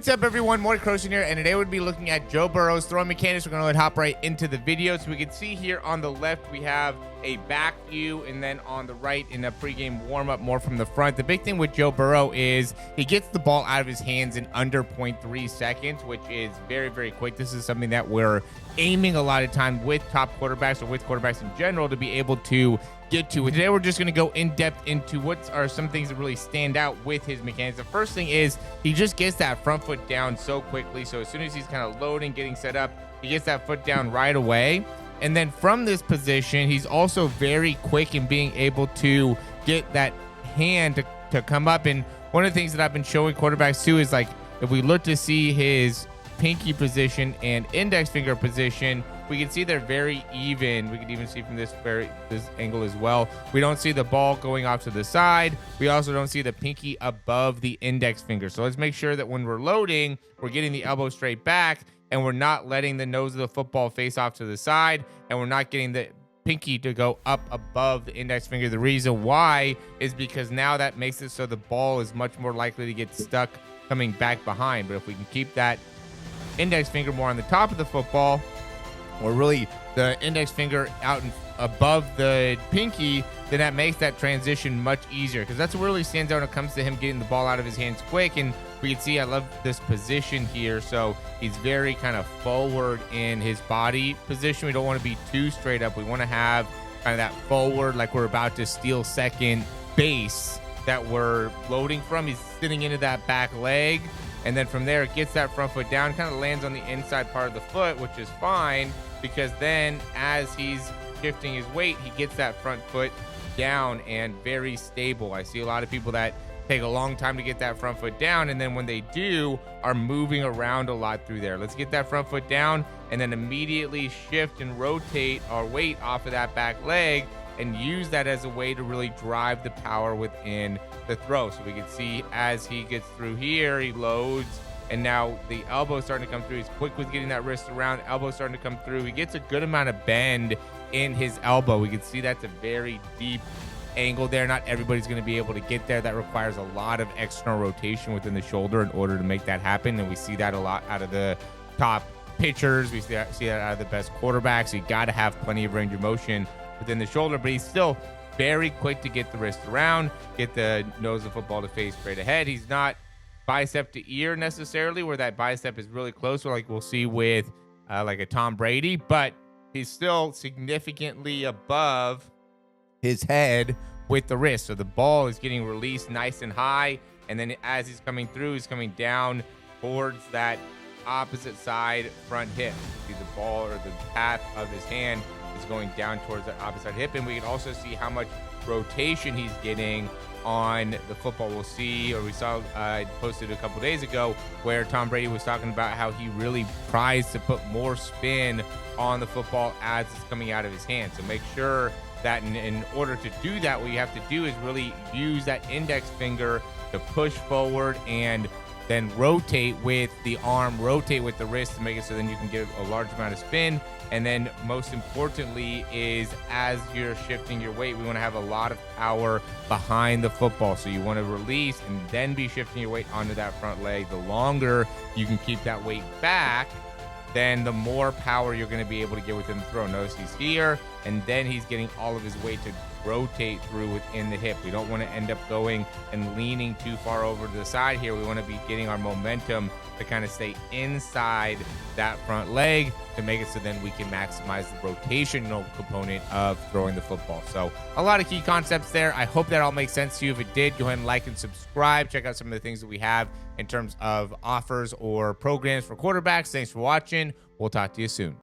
what's up, everyone? More Croson here, and today we'll be looking at Joe Burrow's throwing mechanics. We're going to hop right into the video. So we can see here on the left, we have a back view, and then on the right in a pregame warm-up more from the front. The big thing with Joe Burrow is he gets the ball out of his hands in under 0.3 seconds, which is very, very quick. This is something that we're aiming a lot of time with top quarterbacks or with quarterbacks in general to be able to get to. Today we're just going to go in depth into what are some things that really stand out with his mechanics. The first thing is he just gets that front foot down so quickly. So as soon as he's kind of loading, getting set up, he gets that foot down right away. And then from this position, he's also very quick in being able to get that hand to come up. And one of the things that I've been showing quarterbacks too is, like, if we look to see his pinky position and index finger position, we can see they're very even. We can even see from this angle as well. We don't see the ball going off to the side. We also don't see the pinky above the index finger. So let's make sure that when we're loading, we're getting the elbow straight back, and we're not letting the nose of the football face off to the side, and we're not getting the pinky to go up above the index finger. The reason why is because now that makes it so the ball is much more likely to get stuck coming back behind. But if we can keep that index finger more on the top of the football, or really the index finger out above the pinky, then that makes that transition much easier, because that's what really stands out when it comes to him getting the ball out of his hands quick. And we can see I love this position here. So he's very kind of forward in his body position. We don't want to be too straight up. We want to have kind of that forward, like we're about to steal second base that we're loading from. He's sitting into that back leg, and then from there it gets that front foot down, kind of lands on the inside part of the foot, which is fine, because then as he's shifting his weight, he gets that front foot down and very stable. I see a lot of people that take a long time to get that front foot down, and then when they do, are moving around a lot through there. Let's get that front foot down and then immediately shift and rotate our weight off of that back leg and use that as a way to really drive the power within the throw. So we can see as he gets through here, he loads, and now the elbow's starting to come through. He's quick with getting that wrist around, elbow starting to come through. He gets a good amount of bend in his elbow. We can see that's a very deep angle there. Not everybody's going to be able to get there. That requires a lot of external rotation within the shoulder in order to make that happen, and we see that a lot out of the top pitchers. We see that out of the best quarterbacks. You got to have plenty of range of motion within the shoulder, but he's still very quick to get the wrist around, get the nose of football to face straight ahead. He's not bicep to ear necessarily, where that bicep is really close, like we'll see with like a Tom Brady, but he's still significantly above his head with the wrist. So the ball is getting released nice and high, and then as he's coming through, he's coming down towards that opposite side front hip. See the ball, or the path of his hand is going down towards that opposite hip, and we can also see how much rotation he's getting on the football. We'll see, or we saw posted a couple days ago, where Tom Brady was talking about how he really tries to put more spin on the football as it's coming out of his hand. So make sure that in order to do that, what you have to do is really use that index finger to push forward and then rotate with the arm, rotate with the wrist to make it so then you can get a large amount of spin. And then most importantly is, as you're shifting your weight, we want to have a lot of power behind the football. So you want to release and then be shifting your weight onto that front leg. The longer you can keep that weight back, then the more power you're going to be able to get within the throw. Notice he's here, and then he's getting all of his weight to rotate through within the hip. We don't want to end up going and leaning too far over to the side here. We want to be getting our momentum to kind of stay inside that front leg to make it so then we can maximize the rotational component of throwing the football. So a lot of key concepts there. I hope that all makes sense to you. If it did, go ahead and like and subscribe. Check out some of the things that we have in terms of offers or programs for quarterbacks. Thanks for watching. We'll talk to you soon.